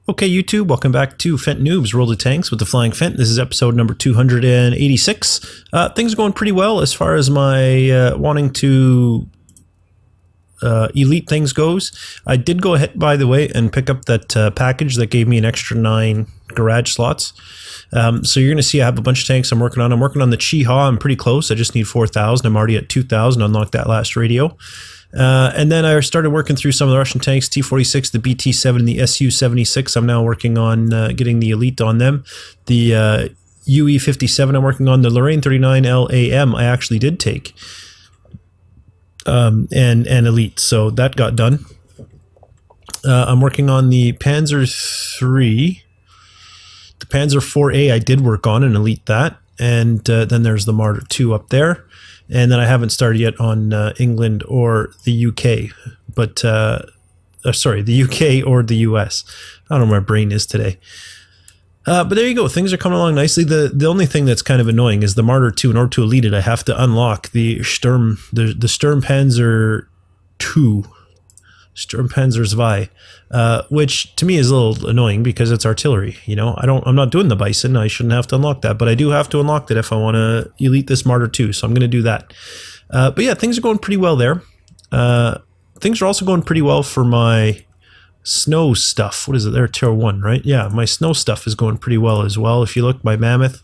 Okay, YouTube, welcome back to Phent Noobs, World of Tanks with the Flying Phent. This is episode number 286. Things are going pretty well as far as my wanting to elite things goes. I did go ahead, by the way, and pick up that package that gave me an extra 9 garage slots. So you're going to see I have a bunch of tanks I'm working on. I'm working on the Chi-Ha. I'm pretty close. I just need 4,000. I'm already at 2,000. Unlocked that last radio. And then I started working through some of the Russian tanks, T-46, the BT-7, and the Su-76. I'm now working on getting the elite on them. The UE-57 I'm working on. The Lorraine 39 LAM I actually did take. And elite, so that got done. I'm working on the Panzer III. The Panzer IVA I did work on and elite that. And then there's the Martyr II up there. And then I haven't started yet on England or the UK, but sorry, the UK or the US. I don't know where my brain is today. But there you go. Things are coming along nicely. The only thing that's kind of annoying is the Martyr II. In order to elite it, I have to unlock the Sturmpanzer II, Sturmpanzer II, which to me is a little annoying because it's artillery. You know, I'm not doing the Bison. I shouldn't have to unlock that, but I do have to unlock it if I want to elite this Martyr II. So I'm going to do that. But yeah, things are going pretty well there. Things are also going pretty well for my snow stuff. What is it there? Tier 1, right? Yeah, my snow stuff is going pretty well as well. If you look, my Mammoth,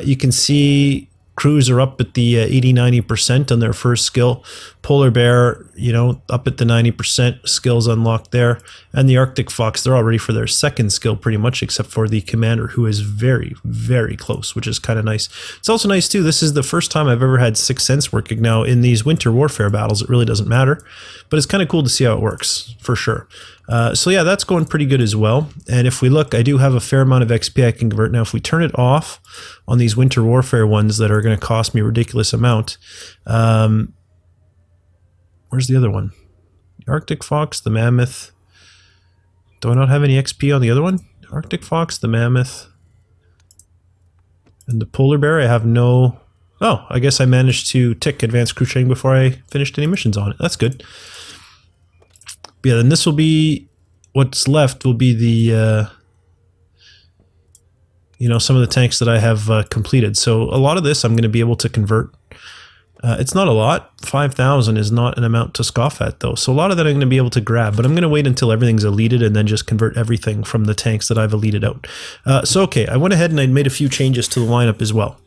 you can see crews are up at the 80-90% on their first skill. Polar Bear, you know, up at the 90% skills unlocked there. And the Arctic Fox, they're all ready for their second skill pretty much, except for the Commander, who is very, very close, which is kind of nice. It's also nice too, this is the first time I've ever had 6th Sense working. Now in these winter warfare battles, it really doesn't matter, but it's kind of cool to see how it works, for sure. So yeah, that's going pretty good as well. And if we look, I do have a fair amount of XP I can convert. Now, if we turn it off on these winter warfare ones that are going to cost me a ridiculous amount, where's the other one? The Arctic Fox, the Mammoth. Do I not have any XP on the other one? Arctic Fox, the Mammoth, and the Polar Bear. I have no... Oh, I guess I managed to tick advanced crew training before I finished any missions on it. That's good. Yeah, then this will be, what's left will be the, you know, some of the tanks that I have completed. So a lot of this I'm going to be able to convert. It's not a lot. 5,000 is not an amount to scoff at, though. So a lot of that I'm going to be able to grab, but I'm going to wait until everything's elited and then just convert everything from the tanks that I've elited out. So, okay, I went ahead and I made a few changes to the lineup as well.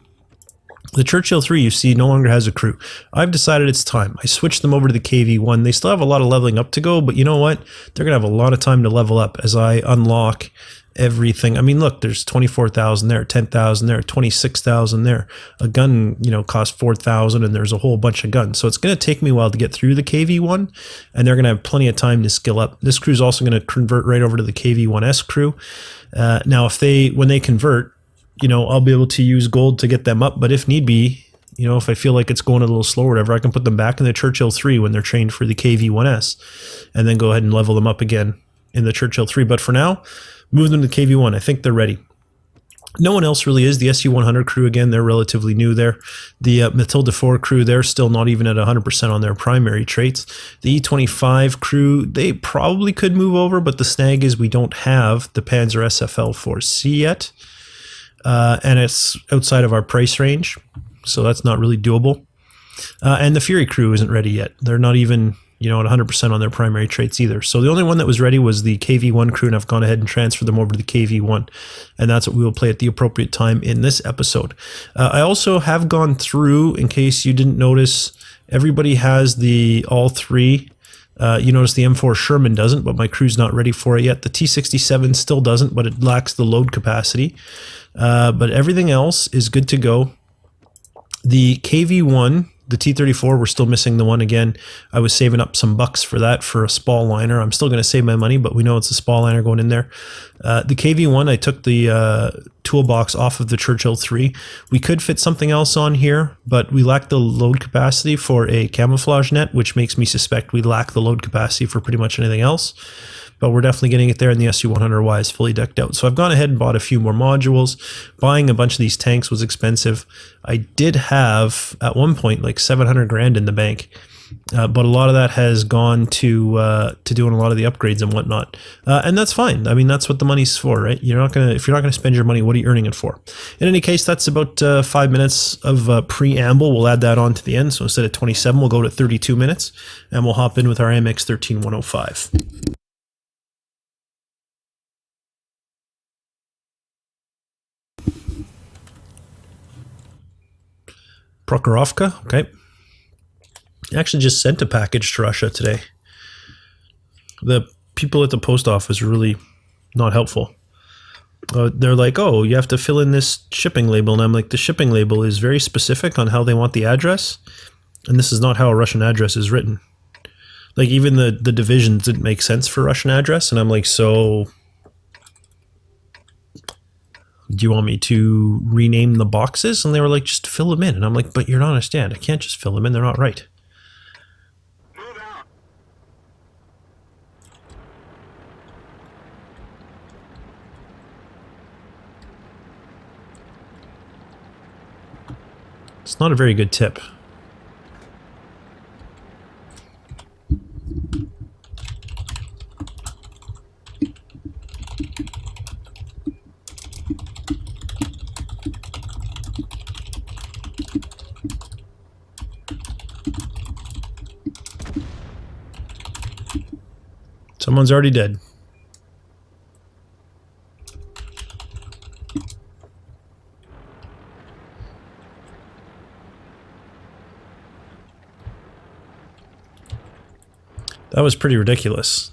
The Churchill 3, you see, no longer has a crew. I've decided it's time. I switched them over to the KV-1. They still have a lot of leveling up to go, but you know what? They're going to have a lot of time to level up as I unlock everything. I mean, look, there's 24,000 there, 10,000 there, 26,000 there. A gun, you know, costs 4,000, and there's a whole bunch of guns. So it's going to take me a while to get through the KV-1, and they're going to have plenty of time to skill up. This crew is also going to convert right over to the KV-1S crew. Now, when they convert, you know, I'll be able to use gold to get them up, but if need be, you know, if I feel like it's going a little slow or whatever, I can put them back in the Churchill 3 when they're trained for the KV-1S, and then go ahead and level them up again in the Churchill 3. But for now, move them to the KV-1. I think they're ready. No one else really is. The SU-100 crew, again, they're relatively new there. The Matilda 4 crew, they're still not even at 100% on their primary traits. The E-25 crew, they probably could move over, but the snag is we don't have the Panzer SFL-4C yet. And it's outside of our price range, so that's not really doable. And the Fury crew isn't ready yet. They're not even, you know, at 100% on their primary traits either. So the only one that was ready was the KV-1 crew, and I've gone ahead and transferred them over to the KV-1. And that's what we will play at the appropriate time in this episode. I also have gone through, in case you didn't notice, everybody has all three. You notice the M4 Sherman doesn't, but my crew's not ready for it yet. The T-67 still doesn't, but it lacks the load capacity. But everything else is good to go. The KV-1, the T-34, we're still missing the one again. I was saving up some bucks for that for a Spall liner. I'm still going to save my money, but we know it's a Spall liner going in there. The KV-1, I took the toolbox off of the Churchill 3. We could fit something else on here, but we lack the load capacity for a camouflage net, which makes me suspect we lack the load capacity for pretty much anything else. but we're definitely getting it there, and the SU-100Y is fully decked out. So I've gone ahead and bought a few more modules. Buying a bunch of these tanks was expensive. I did have, at one point, like 700 grand in the bank. But a lot of that has gone to doing a lot of the upgrades and whatnot, and that's fine. I mean, that's what the money's for, right? If you're not gonna spend your money, what are you earning it for? In any case, that's about 5 minutes of preamble. We'll add that on to the end. So instead of 27, we'll go to 32 minutes, and we'll hop in with our AMX 13105. Prokhorovka, okay. I actually just sent a package to Russia today. The people at the post office are really not helpful. They're like, oh, you have to fill in this shipping label. And I'm like, the shipping label is very specific on how they want the address. And this is not how a Russian address is written. Like, even the divisions didn't make sense for Russian address. And I'm like, so do you want me to rename the boxes? And they were like, just fill them in. And I'm like, but you don't understand. I can't just fill them in. They're not right. It's not a very good tip. Someone's already dead. That was pretty ridiculous.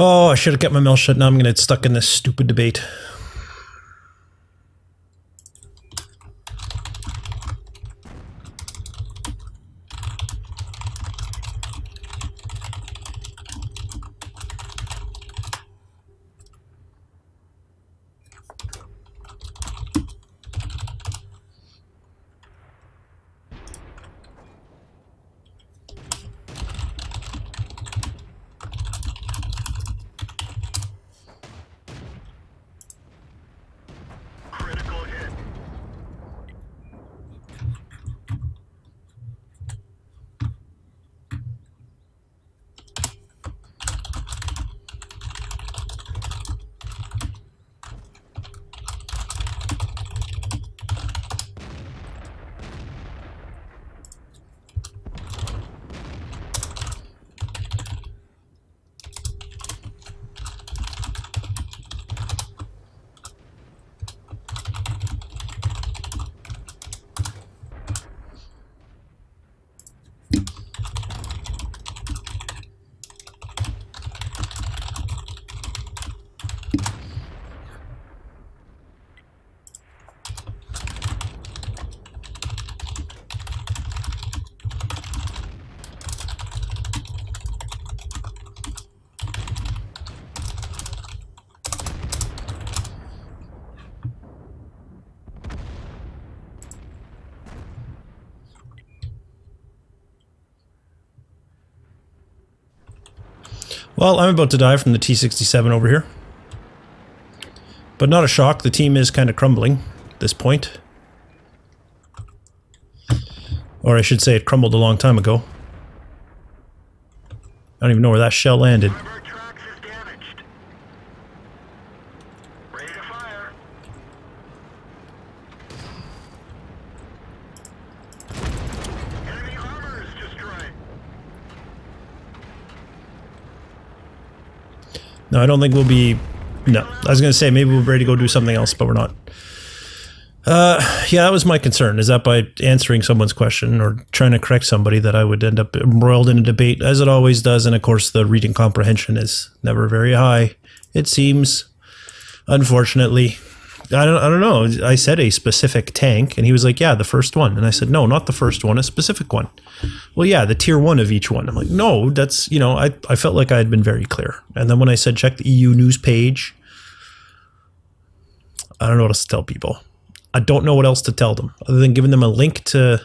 Oh, I should have kept my mouth shut. Now I'm going to get stuck in this stupid debate. Well, I'm about to die from the T-67 over here. But not a shock, the team is kind of crumbling at this point. Or I should say it crumbled a long time ago. I don't even know where that shell landed. No, I don't think we'll be No. I was going to say, maybe we're ready to go do something else, but we're not. Yeah, that was my concern, is that by answering someone's question or trying to correct somebody that I would end up embroiled in a debate, as it always does, and of course the reading comprehension is never very high, it seems, unfortunately. I don't know. I said a specific tank, and he was like, yeah, the first one. And I said, no, not the first one, a specific one. Well, yeah, the tier 1 of each one. I'm like, no, that's, you know, I felt like I had been very clear. And then when I said check the EU news page, I don't know what else to tell people. I don't know what else to tell them, other than giving them a link to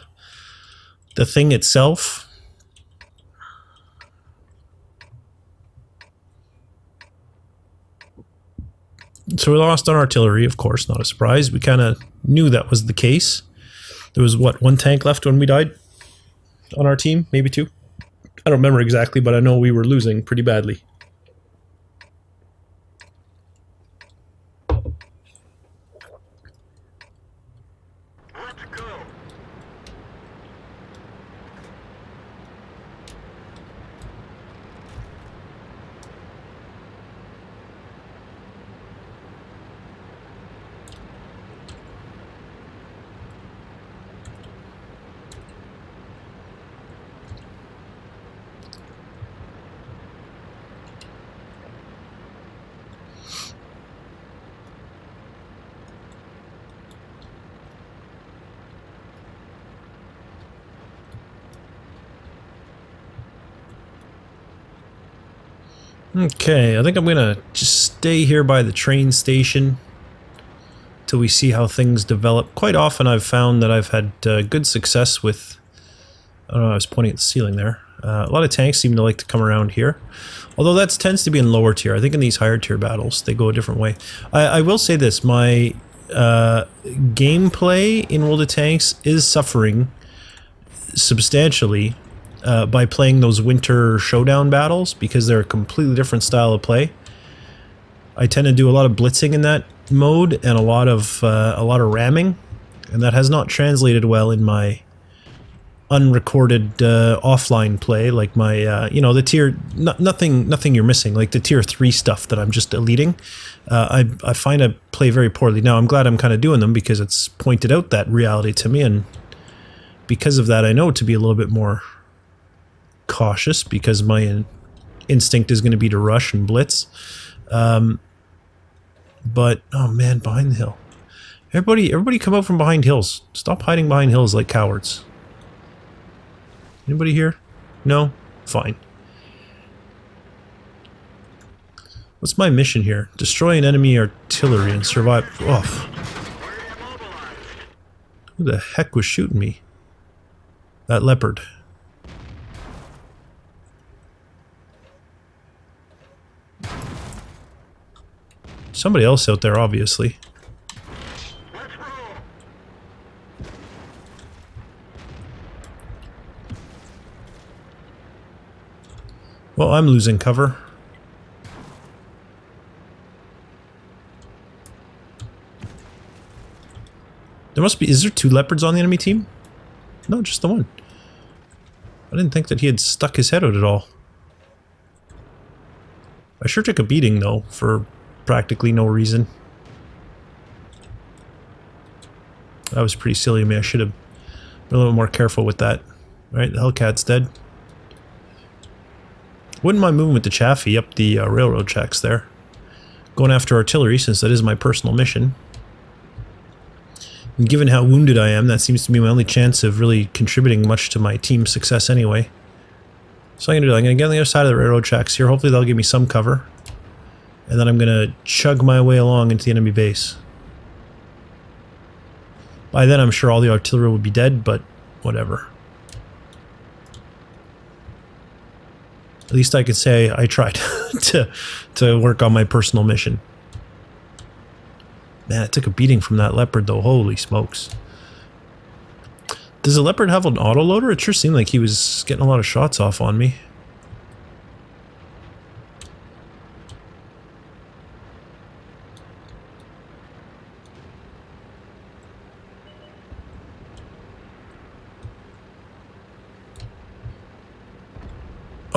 the thing itself. So we lost on artillery, of course, not a surprise. We kind of knew that was the case. There was, what, 1 tank left when we died on our team? Maybe 2? I don't remember exactly, but I know we were losing pretty badly. Okay, I think I'm gonna just stay here by the train station till we see how things develop. Quite often I've found that I've had good success with... I don't know, I was pointing at the ceiling there. A lot of tanks seem to like to come around here. Although that tends to be in lower tier. I think in these higher tier battles, they go a different way. I will say this, my gameplay in World of Tanks is suffering substantially by playing those winter showdown battles, because they're a completely different style of play. I tend to do a lot of blitzing in that mode and a lot of ramming, and that has not translated well in my unrecorded offline play, like my you know, the tier nothing you're missing, like the tier 3 stuff that I'm just deleting. I find I play very poorly. Now I'm glad I'm kind of doing them, because it's pointed out that reality to me, and because of that I know to be a little bit more cautious, because my instinct is going to be to rush and blitz. But oh man, behind the hill, everybody come out from behind hills. Stop hiding behind hills like cowards. Anybody here? No? Fine. What's my mission here? Destroy an enemy artillery and survive. Oh. Who the heck was shooting me? That leopard. Somebody else out there, obviously. Well, I'm losing cover. There must be... Is there 2 leopards on the enemy team? No, just the one. I didn't think that he had stuck his head out at all. I sure took a beating, though, for practically no reason. That was pretty silly of me. I should have been a little more careful with that. Alright, the Hellcat's dead. Wouldn't mind moving with the Chaffee up the railroad tracks there. Going after artillery, since that is my personal mission. And given how wounded I am, that seems to be my only chance of really contributing much to my team's success anyway. So I'm going to get on the other side of the railroad tracks here. Hopefully they'll give me some cover. And then I'm going to chug my way along into the enemy base. By then I'm sure all the artillery would be dead, but whatever. At least I could say I tried to work on my personal mission. Man, I took a beating from that leopard though, holy smokes. Does the leopard have an autoloader? It sure seemed like he was getting a lot of shots off on me.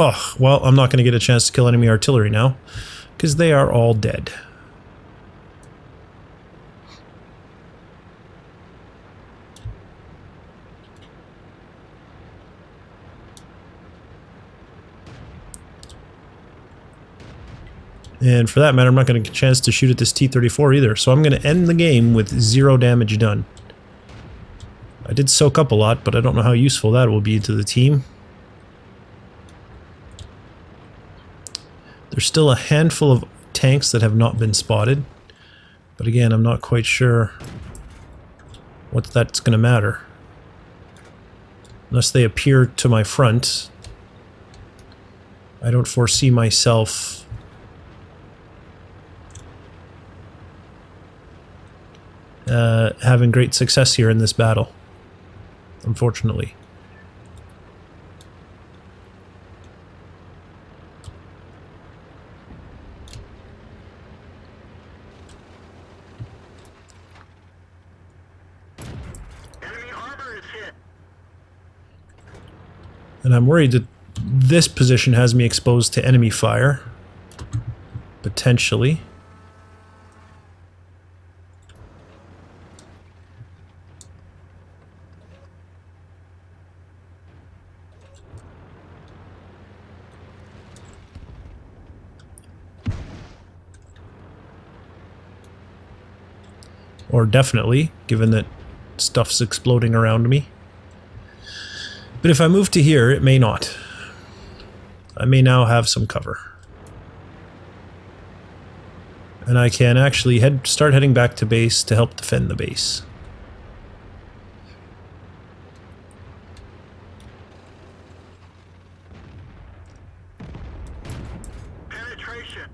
Oh, well, I'm not going to get a chance to kill enemy artillery now, because they are all dead. And for that matter, I'm not going to get a chance to shoot at this T-34 either. So I'm going to end the game with 0 damage done. I did soak up a lot, but I don't know how useful that will be to the team. There's still a handful of tanks that have not been spotted. But again, I'm not quite sure what that's going to matter. Unless they appear to my front, I don't foresee myself having great success here in this battle, unfortunately. Enemy armor is hit. And I'm worried that this position has me exposed to enemy fire, potentially. Or definitely, given that stuff's exploding around me. But if I move to here, it may not. I may now have some cover. And I can actually start heading back to base to help defend the base. Penetration.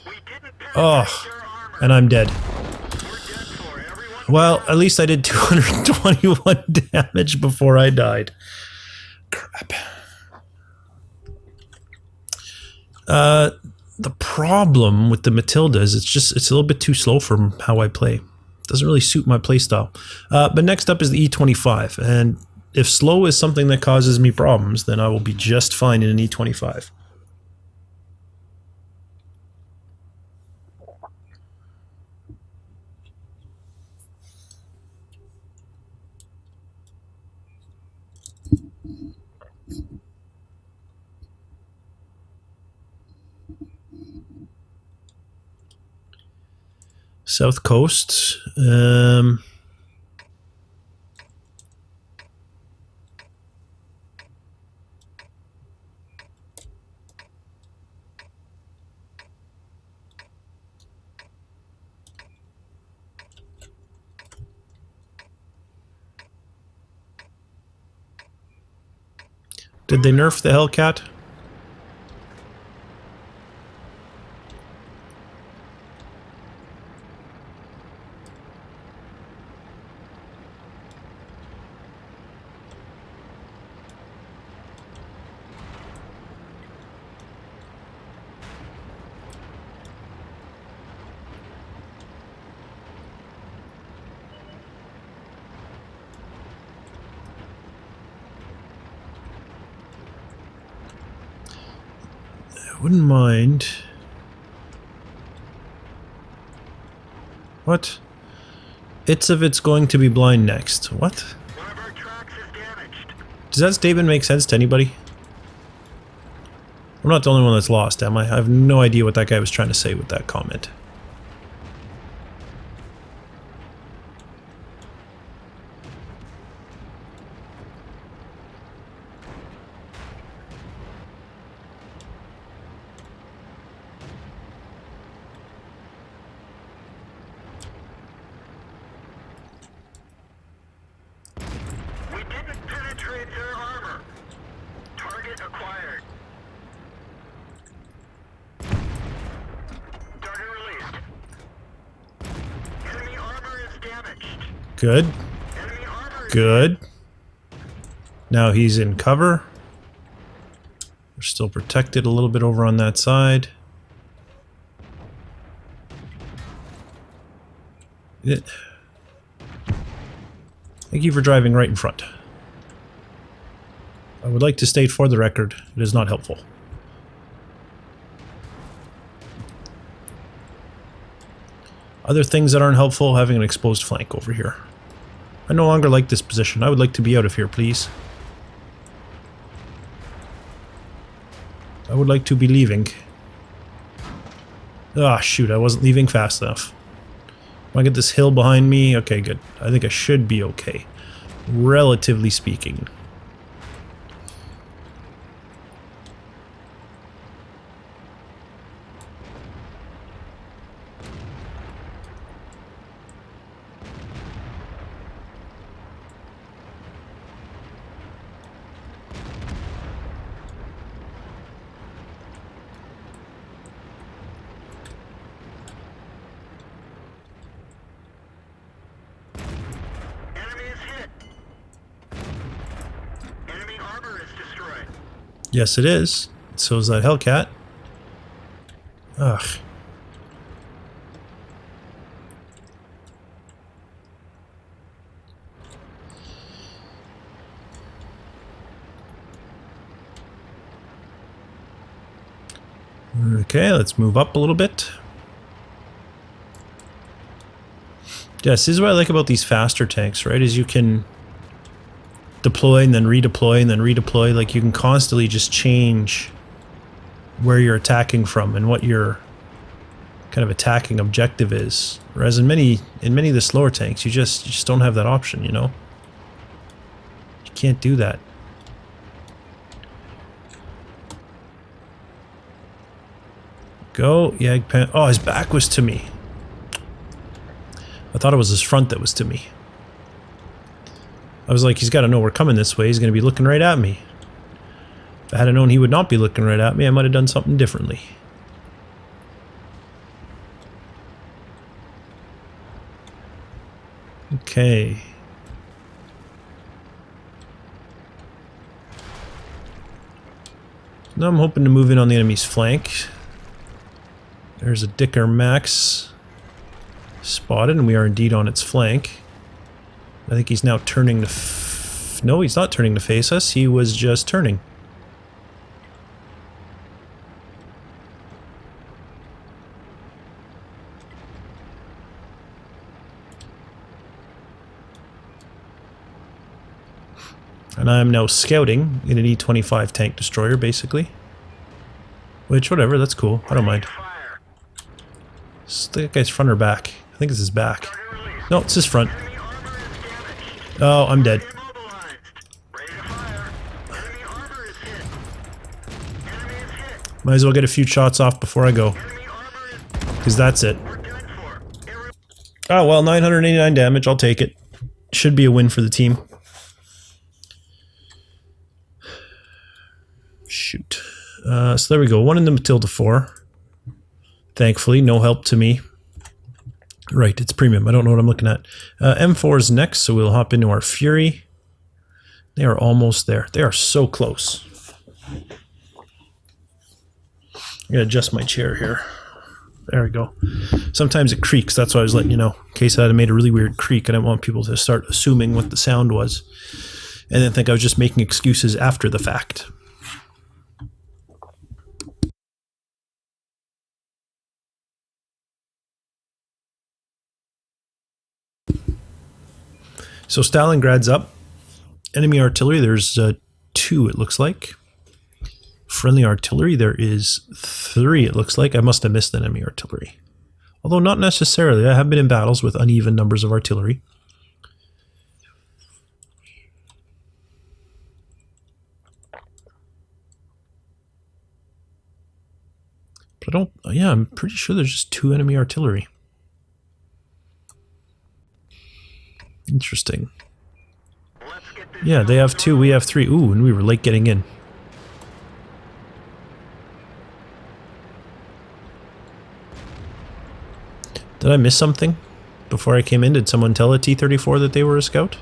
We didn't penetrate Oh, their armor. and I'm dead. We're dead for everyone. Well, at least I did 221 damage before I died. Crap. The problem with the Matilda is it's a little bit too slow for how I play. It doesn't really suit my playstyle. But next up is the E25, and if slow is something that causes me problems, then I will be just fine in an E25. South Coast. Did they nerf the Hellcat? Wouldn't mind. What? It's going to be blind next. What? One of our tracks is damaged. Does that statement make sense to anybody? I'm not the only one that's lost, am I? I have no idea what that guy was trying to say with that comment. We didn't penetrate their armor. Target acquired. Target released. Enemy armor is damaged. Good. Enemy armor is Good. Now he's in cover. We're still protected a little bit over on that side. Thank you for driving right in front. I would like to state for the record, it is not helpful. Other things that aren't helpful, having an exposed flank over here. I no longer like this position. I would like to be out of here, please. I would like to be leaving. Ah, shoot, I wasn't leaving fast enough. I get this hill behind me. Okay, good. I think I should be okay. Relatively speaking. Enemy is hit. Enemy armor is destroyed. Yes, it is. So is that Hellcat. Ugh. Okay, let's move up a little bit. Yeah, this is what I like about these faster tanks, right? Is you can deploy and then redeploy and then redeploy. Like you can constantly just change where you're attacking from and what your kind of attacking objective is. Whereas in many of the slower tanks, you just don't have that option, you know? You can't do that. Go, Yagpan. Oh, his back was to me. I thought it was his front that was to me. I was like, he's got to know we're coming this way. He's going to be looking right at me. If I had known he would not be looking right at me, I might have done something differently. Okay. Now I'm hoping to move in on the enemy's flank. There's a Dicker Max spotted, and we are indeed on its flank. I think he's now turning to no, he's not turning to face us. He was just turning. And I'm now scouting in an E-25 tank destroyer, basically. Which, whatever, that's cool. I don't mind. Fire. That guy's front or back? I think it's his back. Target released. No, it's his front. Enemy armor is damaged. Oh, I'm dead. Immobilized. Ready to fire. Enemy armor is hit. Enemy is hit. Might as well get a few shots off before I go. Enemy armor is... Because that's it. We're done for. Oh, well, 989 damage. I'll take it. Should be a win for the team. Shoot. So there we go. One in the Matilda 4. Thankfully, no help to me. Right, it's premium. I don't know what I'm looking at. M4 is next, so we'll hop into our Fury. They are almost there. They are so close. I'm going to adjust my chair here. There we go. Sometimes it creaks. That's why I was letting you know. In case I had made a really weird creak, I didn't want people to start assuming what the sound was. And then think I was just making excuses after the fact. So Stalingrad's up. Enemy artillery, there's 2 it looks like. Friendly artillery, there is 3 it looks like. I must have missed enemy artillery. Although not necessarily. I have been in battles with uneven numbers of artillery. But I don't... Yeah, I'm pretty sure there's just 2 enemy artillery. Interesting. Let's get this Yeah, they have 2, we have 3. Ooh, and we were late getting in. Did I miss something? Before I came in, did someone tell a T-34 that they were a scout?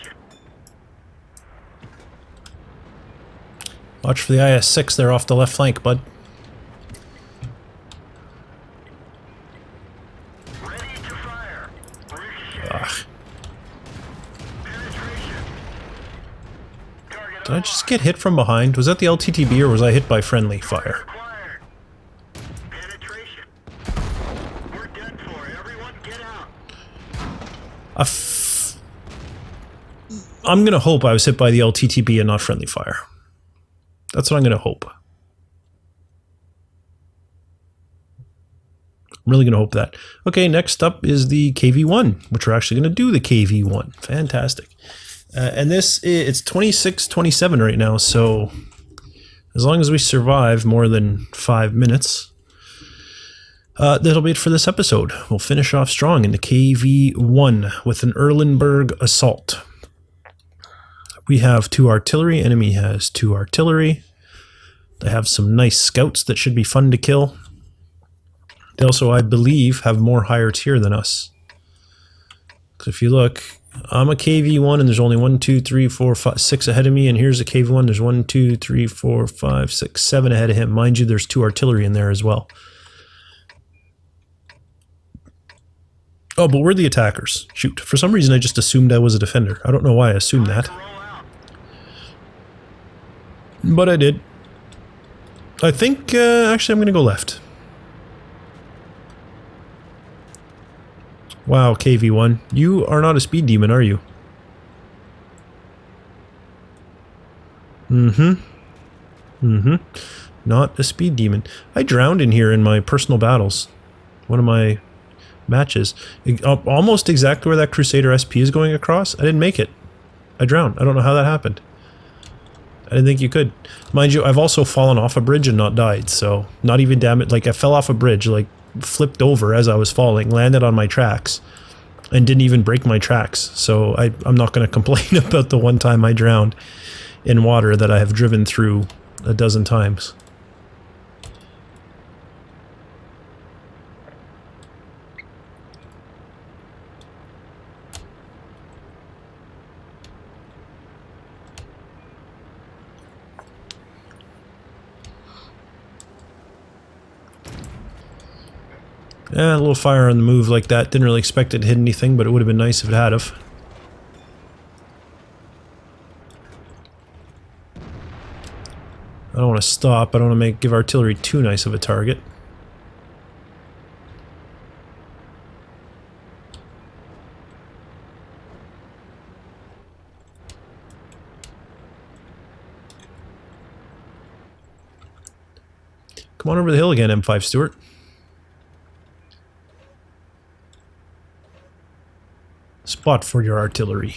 Penetration. Watch for the IS-6 there off the left flank, bud. Ready to fire. Ugh. Penetration. Target Did I just get hit from behind? Was that the LTTB or was I hit by friendly fire? acquired. Penetration. We're done for. Everyone get out. I'm gonna hope I was hit by the LTTB and not friendly fire. That's what I'm gonna hope. I'm really gonna hope that. Okay, next up is the KV-1, which we're actually gonna do the KV-1. Fantastic. And this, it's 26-27 right now, so as long as we survive more than 5 minutes, that'll be it for this episode. We'll finish off strong in the KV-1 with an Erlenberg assault. We have 2 artillery, enemy has 2 artillery. They have some nice scouts that should be fun to kill. They also, I believe, have more higher tier than us. Because if you look, I'm a KV-1 and there's only 1, 2, 3, 4, 5, 6 ahead of me, and here's a KV-1, there's 1, 2, 3, 4, 5, 6, 7 ahead of him. Mind you, there's 2 artillery in there as well. Oh, but we're the attackers. Shoot. For some reason, I just assumed I was a defender. I don't know why I assumed that. Roll out. But I did. I think, actually, I'm going to go left. Wow, KV-1. You are not a speed demon, are you? Not a speed demon. I drowned in here in my personal battles. One of my matches. Almost exactly where that Crusader SP is going across. I didn't make it. I drowned. I don't know how that happened. I didn't think you could. Mind you, I've also fallen off a bridge and not died, so not even damage. Like, I fell off a bridge, like, flipped over as I was falling, landed on my tracks, and didn't even break my tracks. So I'm not going to complain about the one time I drowned in water that I have driven through a dozen times. Yeah, a little fire on the move like that. Didn't really expect it to hit anything, but it would have been nice if it had have. I don't want to stop. I don't want to give artillery too nice of a target. Come on over the hill again, M5 Stewart. Spot for your artillery.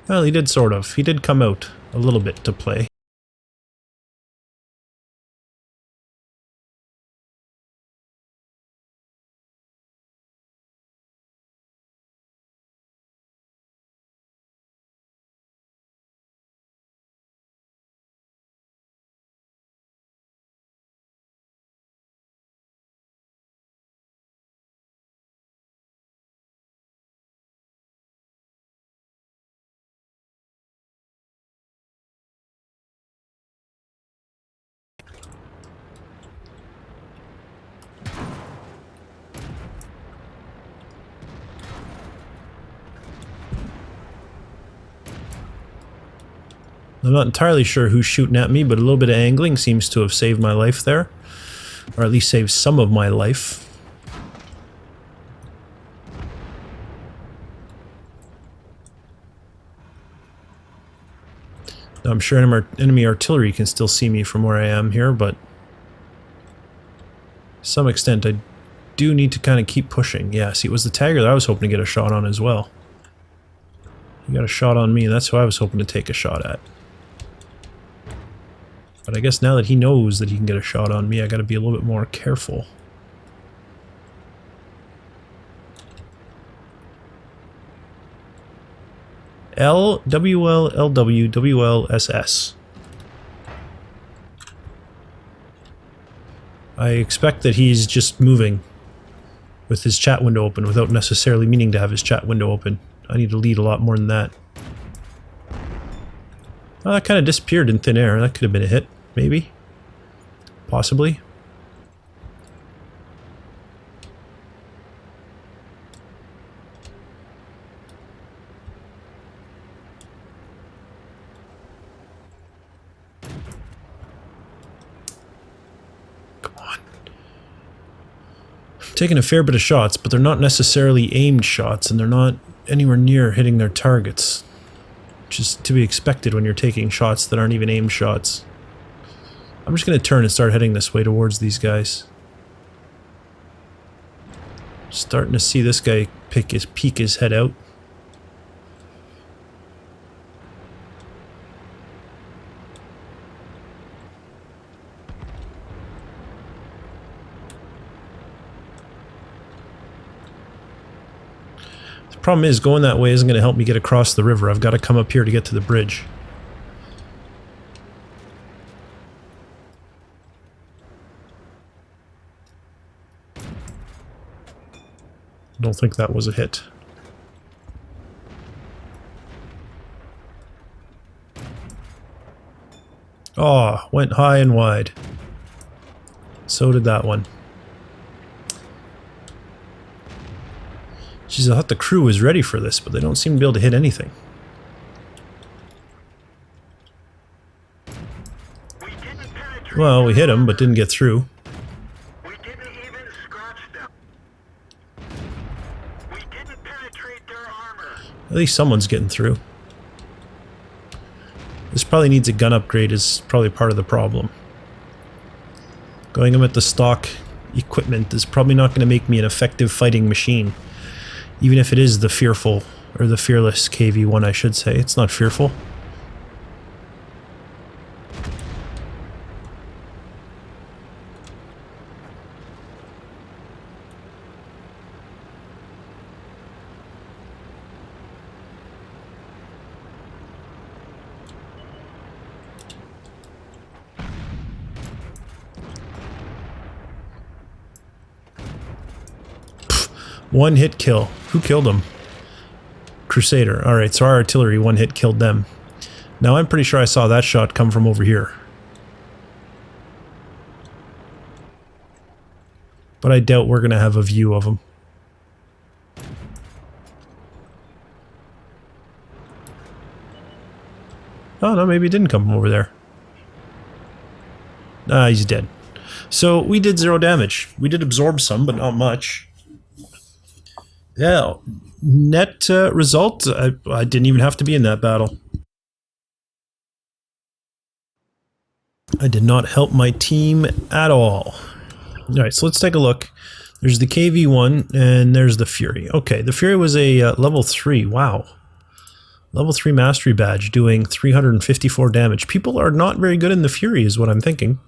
Well, he did sort of. He did come out a little bit to play. I'm not entirely sure who's shooting at me, but a little bit of angling seems to have saved my life there. Or at least saved some of my life. Now, I'm sure enemy artillery can still see me from where I am here, but to some extent I do need to kind of keep pushing. Yeah, see, it was the tagger that I was hoping to get a shot on as well. He got a shot on me, and that's who I was hoping to take a shot at. But I guess now that he knows that he can get a shot on me, I gotta be a little bit more careful. L, WL, LW, WL, SS. I expect that he's just moving with his chat window open without necessarily meaning to have his chat window open. I need to lead a lot more than that. Oh, that kind of disappeared in thin air. That could have been a hit, maybe. Possibly. Taking a fair bit of shots, but they're not necessarily aimed shots, and they're not anywhere near hitting their targets, which is to be expected when you're taking shots that aren't even aimed shots. I'm just going to turn and start heading this way towards these guys. Starting to see this guy peek his head out. Problem is, going that way isn't going to help me get across the river. I've got to come up here to get to the bridge. Don't think that was a hit. Oh, went high and wide. So did that one. Jeez, I thought the crew was ready for this, but they don't seem to be able to hit anything. Well, we hit them, but didn't get through. We didn't even scratch them. We didn't penetrate their armor. At least someone's getting through. This probably needs a gun upgrade, is probably part of the problem. Going them at the stock equipment is probably not going to make me an effective fighting machine. Even if it is the fearful, or the fearless KV-1, I should say. It's not fearful. One hit kill. Who killed him? Crusader. Alright, so our artillery one hit killed them. Now I'm pretty sure I saw that shot come from over here. But I doubt we're going to have a view of them. Oh no, maybe it didn't come from over there. Ah, he's dead. So we did 0 damage. We did absorb some, but not much. Yeah, net result, I didn't even have to be in that battle. I did not help my team at all. Alright, so let's take a look. There's the KV-1 and there's the Fury. Okay, the Fury was a level 3, wow. Level 3 mastery badge doing 354 damage. People are not very good in the Fury is what I'm thinking.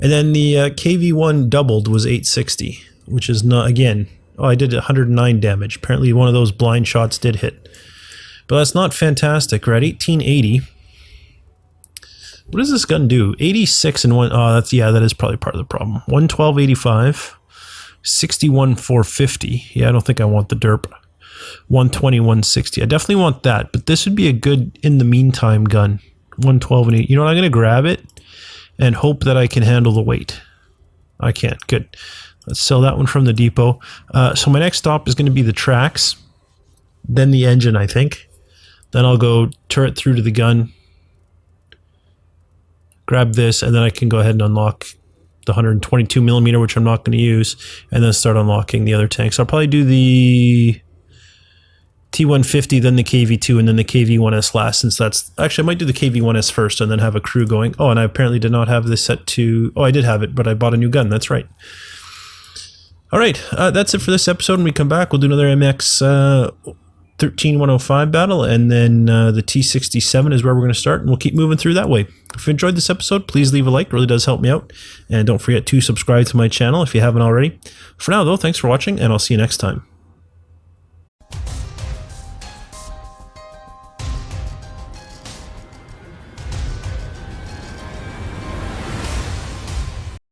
And then the KV-1 doubled was 860, which is not, again... Oh, I did 109 damage. Apparently one of those blind shots did hit. But that's not fantastic. We're at 1880. What does this gun do? 86 and 1... Oh, that's, yeah, that is probably part of the problem. 112.85. 61.450. Yeah, I don't think I want the derp. 120.160. I definitely want that, but this would be a good in the meantime gun. 112 and 8. You know what? I'm going to grab it and hope that I can handle the weight. I can. Good. Let's sell that one from the depot. So my next stop is going to be the tracks, then the engine, I think. Then I'll go turret through to the gun, grab this, and then I can go ahead and unlock the 122mm, which I'm not going to use, and then start unlocking the other tanks. I'll probably do the T150, then the KV2, and then the KV1S last, since that's... Actually, I might do the KV1S first and then have a crew going. Oh, and I apparently did not have this set to... Oh, I did have it, but I bought a new gun. That's right. Alright, that's it for this episode. When we come back, we'll do another MX 13105 battle, and then the T67 is where we're going to start, and we'll keep moving through that way. If you enjoyed this episode, please leave a like. It really does help me out. And don't forget to subscribe to my channel if you haven't already. For now, though, thanks for watching, and I'll see you next time.